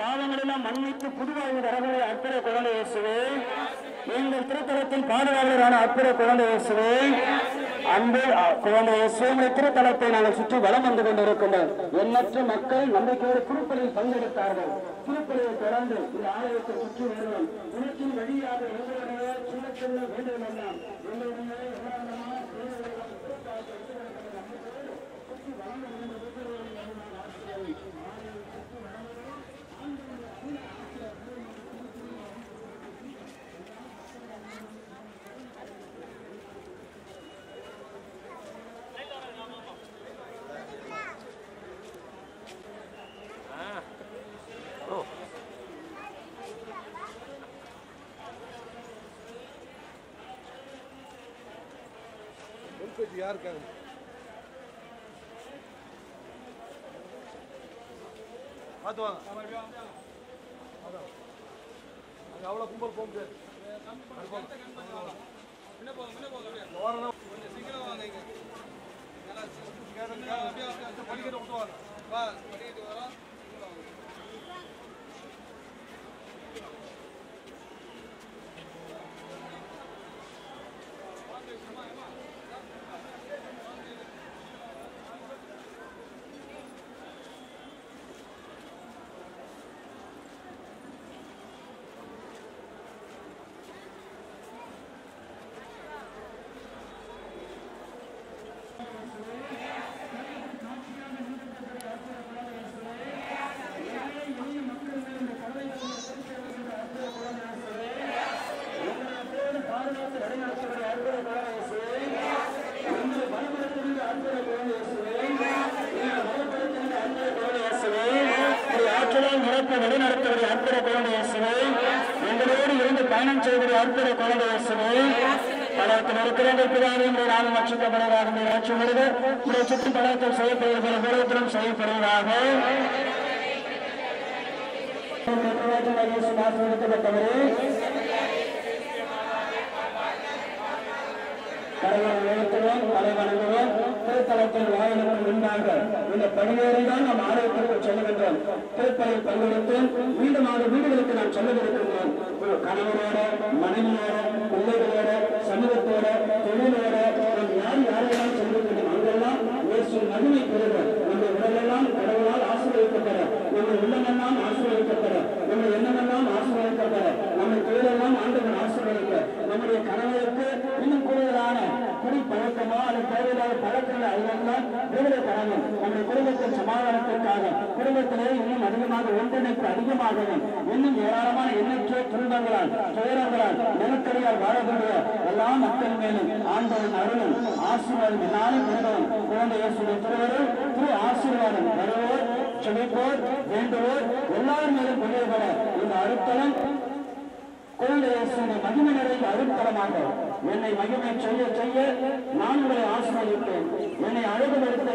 பாவங்களெல்லாம் மன்னித்து புதுவாழ்வு தரக்கூடிய அற்புத குழந்தை இயேசுவே, எங்கள் திருத்தலத்தின் பாதுகாவலரான அற்புத குழந்தை இயேசுவே, அன்பு குழந்தை இயேசுவே, திருத்தலத்தை நாங்கள் சுற்றி வலம் வந்து கொண்டிருக்கின்றோம். எண்ணற்ற மக்கள் நம்பிக்கையோடு திருப்பலியில் பங்கெடுத்தார்கள். திருப்பலியை தொடர்ந்து இந்த ஆலயத்தை சுற்றி வருவோம். உணர்ச்சியின் வழியாக எங்களுடைய சின்ன சின்ன வேண்டுதல் எல்லாம் எங்களுடைய சுற்றி வளர்ந்து यार क्या அது வாங்க அது அவ்வளோ கும்பல் போக முடியாது. சீக்கிரம் வாங்க படிக்கிட்டு விட்டு வாங்க படிக்கிட்டு வரோம். வழிநடத்துவதை அற்புத குழந்தை இயேசுவே, எங்களோடு இருந்து பயணம் செய்வதை அற்புத குழந்தை இயேசுவே, பலத்தில் இருக்கிறவர்கள் பிதாவின் நாளும் ரட்சிக்கப்படுவதாக ரட்சிப்படுவர் உடைய சுற்றி பலத்தில் செய்யப்படுகிற உலகத்திலும் செய்யப்படுவதாக. ஆசீர்வதிக்கப்பட்டவரே, கடவுளை எழுத்துவோம், தலை வணங்குவோம். திருத்தலத்தின் வாயிலுக்கு முன்பாக இந்த படியேறிதான் நாம் ஆலயத்திற்கு செல்லுகின்றோம். திருப்பலில் பங்கெடுத்து மீண்டுமாக வீடுகளுக்கு நாம் செல்லவிருக்கின்றோம். கணவரோட, மனைவியோட, பிள்ளைகளோட, சமூகத்தோட, தொழிலோட நாம் யாரெல்லாம் செல்லுகின்றோம் அங்கெல்லாம் இயேசு மகிமை பெறுக. நம்முடைய உடலெல்லாம் கடவுளால் ஆசீர்வதிக்கப்பட, நம்முடைய உள்ளமெல்லாம் ஆசீர்வதிக்கப்பட, நம்முடைய எண்ணமெல்லாம் ஆசீர்வதிக்கப்பட, நம்முடைய தொழிலெல்லாம் ஆண்டவன் ஆசீர்வதிக்க, நம்முடைய கணவருக்கு இன்னும் கூடுதலான குடி பழக்கமா அல்லது தேவையில்லாத பழக்கங்களை அதெல்லாம் விடுதலை தரணும். நம்முடைய குடும்பத்தின் சமாதானத்திற்காக குடும்பத்திலே இன்னும் அதிகமாக ஒன்றிணைப்பு அதிகமாகவும் இன்னும் ஏராளமான எண்ணற்ற துன்பங்களால் துயரங்களால் நெருக்கடியால் வாழக்கூடிய எல்லா மக்கள் மேலும் ஆண்டவன் அருளும் ஆசீர்வாதம் என்னாலும் பெறுவோம். குழந்தை இயேசுவின் திருவருள் திரு ஆசீர்வாதம் வருவோர், செழிப்போர், வேண்டுவோர் எல்லாரும் மேலும் பெரியவர இந்த அருட்தலம் குழந்தை இயேசுவின் மகிமை நிறைந்த அருட்தலமாக என்னை மகிமை செய்ய செய்ய நான் உங்களை ஆசீர்வதிப்பேன். என்னை அழகுபடுத்த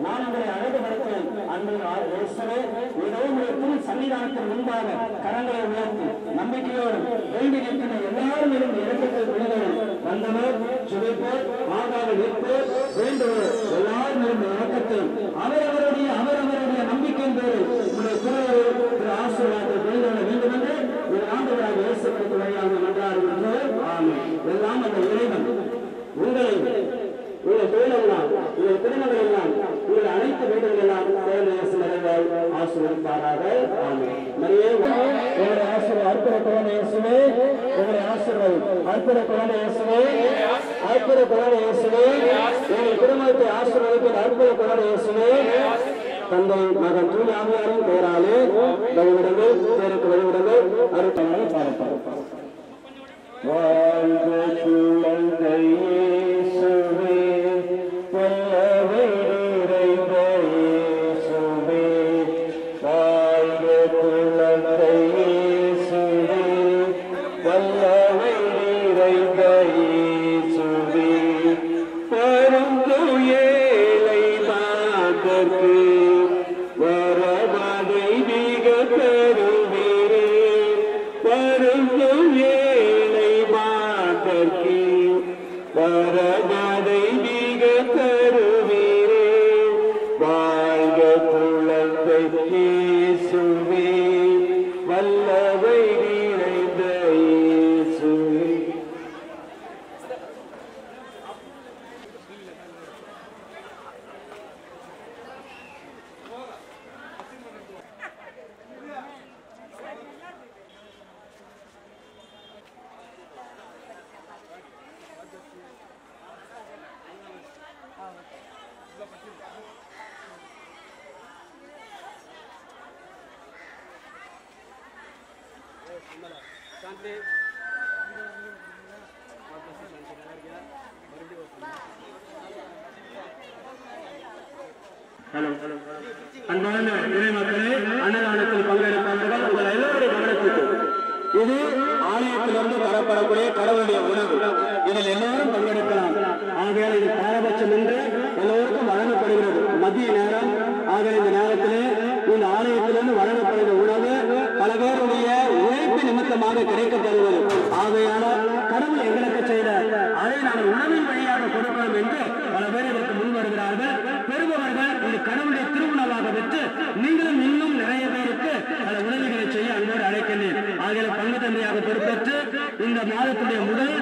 நான் உங்களை அழகுபடுத்தேன். அன்பு இயேசுவே, ஏதோ ஒரு சன்னிதானத்தின் முன்பாக கரங்களை உயர்த்தி நம்பிக்கையோடு வேண்டி நிற்கிற எல்லாரும் இறக்கத்தில் விழுதல் வந்தவர், சுவைப்போர், ஆகாத நிற்போர், வேண்டுவோர் எல்லாரும் இறக்கத்தை அவரவருடைய நம்பிக்கையின் பேரு உங்களுடைய திருவருள் ஆசீர்வாதத்தை பெறுதல வேண்டும் என்று ஒரு ஆண்டவராக இயேசு கிறிஸ்து வழியாக நன்றாடுகின்றோம். ஆமென். எல்லாம் அந்த இறைவன் உங்களை உங்கள் தொழிலெல்லாம், உங்கள் குடும்பங்கள் எல்லாம், உங்கள் அனைத்து வீடுகள் எல்லாம் நிறைவாய் ஆசீர்வதிப்பாராக. ஆமென். மரியே உங்களுடைய ஆசீர்வாதம் அற்புத குழந்தை இயேசுவே, உங்களுடைய ஆசீர்வாதம் அற்புத குழந்தை இயேசுவே, அற்புத குழந்தை இயேசுவே, உங்கள் குடும்பத்தை ஆசீர்வதிக்கிற அற்புத குழந்தை இயேசுவே, தந்தை மகன் தூய ஆவியாரின் பெயராலே வழிவிடுங்கள், பேருக்கு வழிவிடுங்கள், அருட்தமனை பாடப்பார். வாழ்க குழந்தை இயேசுவே, வல்லமை நிறைந்த இயேசுவே, வாழ்க குழந்தை இயேசுவே, வல்லமை நிறைந்த இயேசுவே, பரந்துயேலை மாதற்கு வரமதை மிக பெறுவீரே, பரந்துயேலை மாதற்கு வரமதை மிக பெறுவீரே, வாழ்க குழந்தை இயேசுவே, வல்லமை நிறைந்த இயேசுவே. அன்பான இறைமக்களே, அன்னதானத்தில் பங்கெடுப்பவர்கள் உங்கள் எல்லோருடைய கவனத்திற்கு இது ஆலயத்திலிருந்து தரப்படக்கூடிய கடவுளுடைய உணவு. இதில் எல்லோரும் பங்கெடுக்கலாம். ஆகையால் இது பாரபட்சம் என்று எல்லோருக்கும் வழங்கப்படுகிறது. மதிய நேரம் ஆகிய இந்த நேரத்திலே இந்த ஆலயத்திலிருந்து வழங்கப்படுகிற உணவு பல பேருடைய உழைப்பு நிமித்தமாக கிடைக்கப்படுவது. ஆகையால கடவுள் எங்களுக்கு செய்த அதை நாங்கள் உணவின் வழியாக கொடுக்கிறோம் என்று பல பேர் இதற்கு முன் வருகிறார்கள். பெறுபவர்கள் இது கடவுளுடைய திருவுணவாக பெற்று நீங்களும் இன்னும் நிறைய பேருக்கு பல உதவிகளை செய்ய அன்போடு அழைக்கின்றேன். ஆகிய பங்கு தந்தையாக பொறுப்பேற்று இந்த மாதத்துடைய முதல்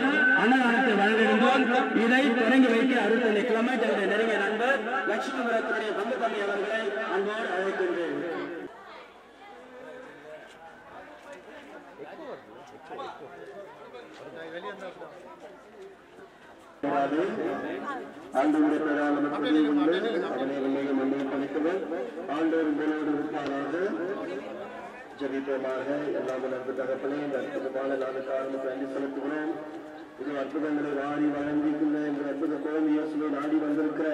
அன்னதானத்தை வழங்குகின்றோம். இதை தொடங்கி வைக்க அருள்தந்தை கிளமெண்ட் என்னுடைய நெருங்கிய நண்பர் லட்சுமிபுரத்துடைய பங்கு தந்தை அவர்களை அன்போடு அழைக்கின்றேன். ஆண்டவருடைய பெயரால் நமக்கு உண்டு, அவனை வெள்ளையும் மண்ணையும் படைத்தவர். ஆண்டவர் உங்களோடு இருப்பாராக. ஜெபிப்போமாக. எல்லாம் அன்பு தகப்பனே, இந்த அற்புதமான நாளுக்காக நன்றி செலுத்துகிறோம். இது அற்புதங்களை வாரி வழங்கிக்கின்ற எங்கள் அற்புத குழந்தை இயேசுவை நாடி வந்திருக்கிற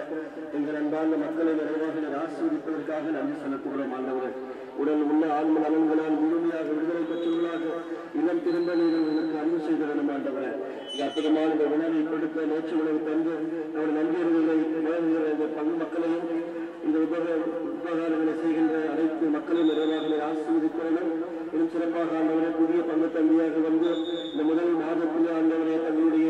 எங்கள் அன்பார்ந்த மக்களை நிறைவாக ஆசீர்வதிப்பதற்காக நன்றி செலுத்துகிறோம். ஆண்டவர் உடல் உள்ள ஆன்ம நலன்களால் முழுமையாக விடுதலை பெற்றுள்ளாக இனம் திரும்ப நீங்கள் எனக்கு அன்பு செய்திடணும். ஆண்டவரை இந்த அற்புதமான இந்த உணவை கொடுக்க நேற்று உணவு தந்து அவர் நண்பர்களை இந்த பங்கு மக்களையும் இந்த உபகாரங்களை செய்கின்ற அனைத்து மக்களையும் நிறைவாக ஆசீர்வதிக்கிறோம். இன்னும் சிறப்பாக ஆண்டவரை புதிய பங்கு தம்பியாக வந்து இந்த முதல் மாதத்தில் ஆண்டவரை தங்களுடைய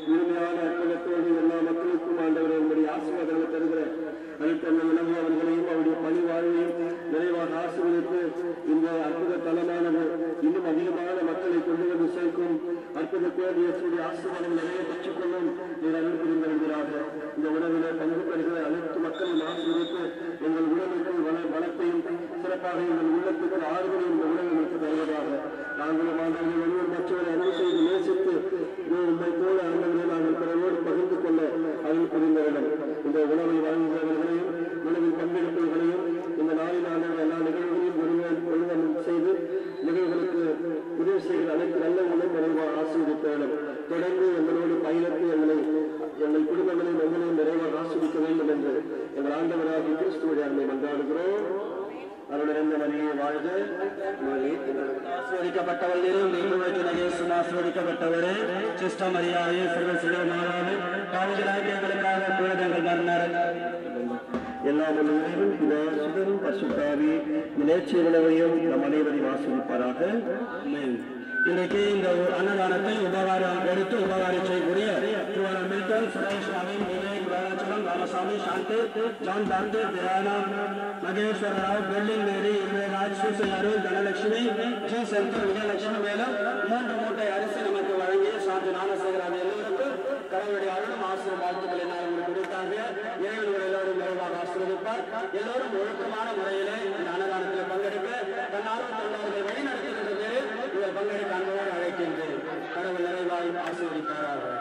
முழுமையான அற்புதத்தோடு எல்லா மக்களுக்கும் ஆண்டவரை உங்களுடைய ஆசீர்வாதங்களை தருகிற அனைத்து அந்த உணவு அவர்களையும் அவருடைய பணி வாழ்வையும் நிறைவாக ஆசீர்வதித்து இந்த அற்புத தலமானது இன்னும் அதிகமான மக்களை கொண்டு வந்து சேர்க்கும். அற்புத கோடியுடைய ஆசீர்வாதம் நிறைய பெற்றுக்கொள்ளும் நீர் அருள் புரிந்திருக்கிறாக. இந்த உணவிலே பங்கு பெறுகிற அனைத்து மக்களையும் ஆசீர்வதித்து எங்கள் உணவுக்கு வளத்தையும் சிறப்பாக எங்கள் உள்ளத்துக்கு ஆறுதலையும் இந்த உணவுகளுக்கு தருவதாக. நாங்களும் ஆண்டவர்கள் ஒருவர் மற்றவரை அன்பு செய்து நேசித்து உண்மை போல ஆண்டவரை நாங்கள் பிறரோடு பகிர்ந்து கொள்ள அருள் புரிந்தவர்கள். இந்த உணவை வழங்குகிறவர்களையும் உணவில் பங்கெடுப்பவர்களையும் இந்த நாளில் ஆண்டவர் எல்லா நிகழ்வுகளையும் ஒருவன் செய்து நிகழ்வுகளுக்கு உதவி செய்கிற அனைத்து நல்ல உணவு நிறைவாக ஆசீர்வதித்தவர்கள். தொடர்ந்து எங்களோடு பயணித்து எங்கள் குடும்பங்களையும் எங்களையும் நிறைவாக ஆசீர்வதிக்க வேண்டும் என்று எங்கள் ஆண்டவராகிய கிறிஸ்துவுடைய அருமை மன்றாடுகிறோம். அருளிருந்த மரியே வாழ்க. ஆசீர்வதிக்கப்பட்டவள் ஆசீர்வதிக்கப்பட்டவரே சிஸ்ட மரியாதை சிறுவ சிறுவ மாறாது பாவங்களாக எங்களுக்காக குழந்தைகள் மன்னர் எல்லாம் உலகம் பிதா சுதரும் பசுத்தாவி நிலைச்சி உணவையும் நம் அனைவரையும் ஆசீர்வதிப்பாராக. இன்றைக்கு இந்த அன்னதானத்தை உபகாரம் எடுத்து உபகாரம் செய்யக்கூடிய மில்டன், சுரேஷ், நவீன், விவேக், வேலாச்சலம், ராமசாமி, சாந்தி, ஜான் தாந்து, தியானா, மகேஸ்வர ராவ், பெர்லின் மேரி, இந்திரராஜ், சூசை அருள், தனலட்சுமி, ஜி செந்தூர், விஜயலட்சுமி மேலும் 3 மூட்டை அரிசி நமக்கு வழங்கிய சாந்தி ஞானசேகரான எல்லோருக்கும் கடவுளுடைய அருளும் ஆசிரியர் வாழ்த்துக்களை நாங்கள் கொடுத்தாங்க. இறைவர்கள் எல்லோரும் நிறைவாக ஆசீர்வதிப்பார். எல்லோரும் ஒழுக்கமான முறையிலே இந்த அன்னதானத்தில் தொண்டர்கள் வழி நடத்துகின்றது. இவர் பங்கெடுக்க அன்போடு அழைக்கின்றேன். கடவுள் நிறைவாய் ஆசீர்வதிப்பாராக.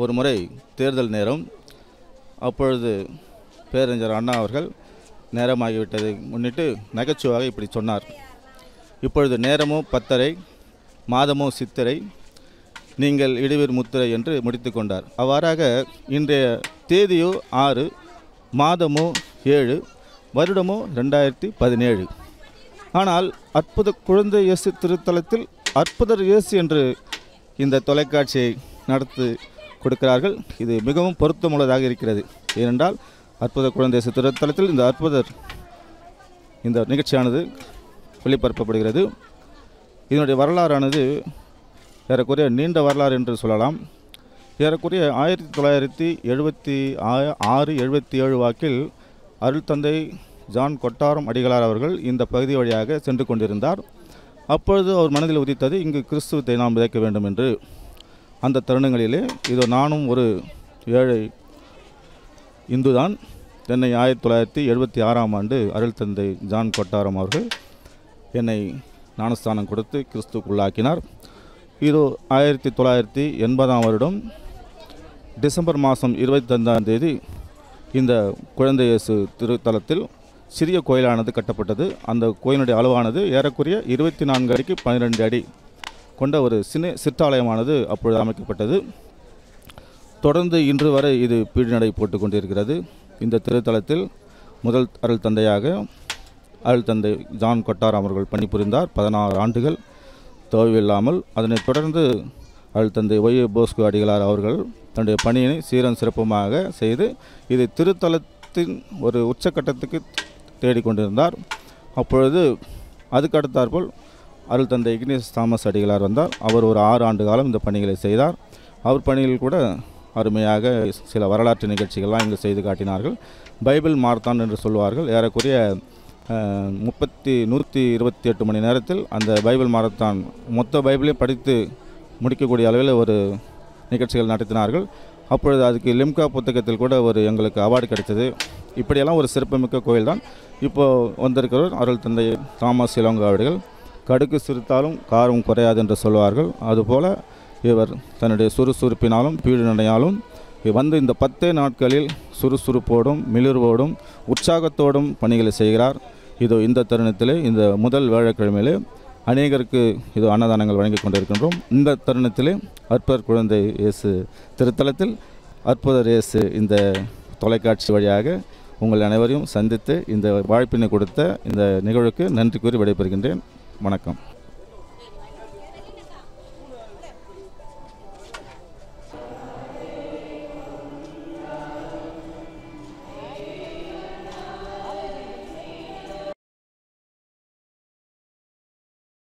ஒரு முறை தேர்தல் நேரம். அப்பொழுது பேரறிஞர் அண்ணா அவர்கள் நேரமாகிவிட்டதை முன்னிட்டு நகைச்சுவாக இப்படி சொன்னார். இப்பொழுது நேரமோ 10:30, மாதமோ சித்திரை, நீங்கள் இடுவீர் முத்திரை என்று முடித்து கொண்டார். அவ்வாறாக இன்றைய தேதியோ 6, மாதமோ 7, வருடமோ 2017. ஆனால் அற்புத குழந்தை இயேசு திருத்தலத்தில் அற்புதர் இயேசு என்று இந்த தொலைக்காட்சியை நடத்தி கொடுக்கிறார்கள். இது மிகவும் பொருத்தமுள்ளதாக இருக்கிறது. ஏனென்றால் அற்புத குழந்தை இயேசு திருத்தலத்தில் இந்த அற்புதர் இந்த நிகழ்ச்சியானது ஒளிபரப்பப்படுகிறது. இதனுடைய வரலாறானது ஏறக்குறைய நீண்ட வரலாறு என்று சொல்லலாம். ஏறக்குறைய 1976-77 வாக்கில் அருள் தந்தை ஜான் கொட்டாரம் அடிகளார் அவர்கள் இந்த பகுதி வழியாக சென்று கொண்டிருந்தார். அப்பொழுது அவர் மனதில் உதித்தது, இங்கு கிறிஸ்துவத்தை நாம் விதைக்க வேண்டும் என்று. அந்த தருணங்களிலே இதோ நானும் ஒரு ஏழை இந்துதான். என்னை 1976ஆம் ஆண்டு அருள் தந்தை ஜான் கொட்டாரம் அவர்கள் என்னை ஞானஸ்தானம் கொடுத்து கிறிஸ்துக்குள்ளாக்கினார். இதோ 1980ஆம் வருடம் டிசம்பர் மாதம் 25ஆம் தேதி இந்த குழந்தை இயேசு திருத்தலத்தில் சிறிய கோயிலானது கட்டப்பட்டது. அந்த கோயிலுடைய அளவானது ஏறக்குறைய 24 அடிக்கு 12 அடி கொண்ட ஒரு சிற்றாலயமானது அப்பொழுது அமைக்கப்பட்டது. தொடர்ந்து இன்று வரை இது பீடுநடை போட்டு கொண்டிருக்கிறது. இந்த திருத்தலத்தில் முதல் அருள் தந்தையாக அருள் தந்தை ஜான் கொட்டாரம் அவர்கள் பணிபுரிந்தார் 16 ஆண்டுகள் தோல்வியில்லாமல். அதனைத் தொடர்ந்து அருள் தந்தை ஒய் போஸ்கோ அடிகளார் அவர்கள் தன்னுடைய பணியினை சீரன் சிறப்புமாக செய்து இது திருத்தலத்தின் ஒரு உச்சக்கட்டத்துக்கு தேடிக்கொண்டிருந்தார். அப்பொழுது அதுக்கு அடுத்தாற்போல் அருள் தந்தை இக்னேஷ் தாமஸ் அடிகளார் வந்தார். அவர் ஒரு 6 ஆண்டு காலம் இந்த பணிகளை செய்தார். அவர் பணியில் கூட அருமையாக சில வரலாற்று நிகழ்ச்சிகள்லாம் இங்கு செய்து காட்டினார்கள். பைபிள் மாரத்தான் என்று சொல்வார்கள். ஏறக்குறைய 128 மணி நேரத்தில் அந்த பைபிள் மாரத்தான் மொத்த பைபிளையும் படித்து முடிக்கக்கூடிய அளவில் ஒரு நிகழ்ச்சிகள் நடத்தினார்கள். அப்பொழுது அதுக்கு லிம்கா புத்தகத்தில் கூட எங்களுக்கு அவார்டு கிடைத்தது. இப்படியெல்லாம் ஒரு சிறப்புமிக்க கோயில் தான். இப்போது வந்திருக்கிறவர் அருள் தந்தை தாமஸ் இளங்காவடிகள். கடுக்கு சிரித்தாலும் காரம் குறையாது என்று சொல்வார்கள். அதுபோல் இவர் தன்னுடைய சுறுசுறுப்பினாலும் பீடு நடையாலும் வந்து இந்த 10 நாட்களில் சுறுசுறுப்போடும் மிளிர்வோடும் உற்சாகத்தோடும் பணிகளை செய்கிறார். இதோ இந்த தருணத்திலே இந்த முதல் வியாழக்கிழமையிலே அநேகருக்கு இது அன்னதானங்கள் வழங்கி கொண்டிருக்கின்றோம். இந்த தருணத்திலே அற்புதர் குழந்தை இயேசு திருத்தலத்தில் அற்புதர் இயேசு இந்த தொலைக்காட்சி வழியாக உங்கள் அனைவரையும் சந்தித்து இந்த வாழ்ப்பினை கொடுத்த இந்த நிகழ்வுக்கு நன்றி கூறி விடைபெறுகின்றேன். வணக்கம்.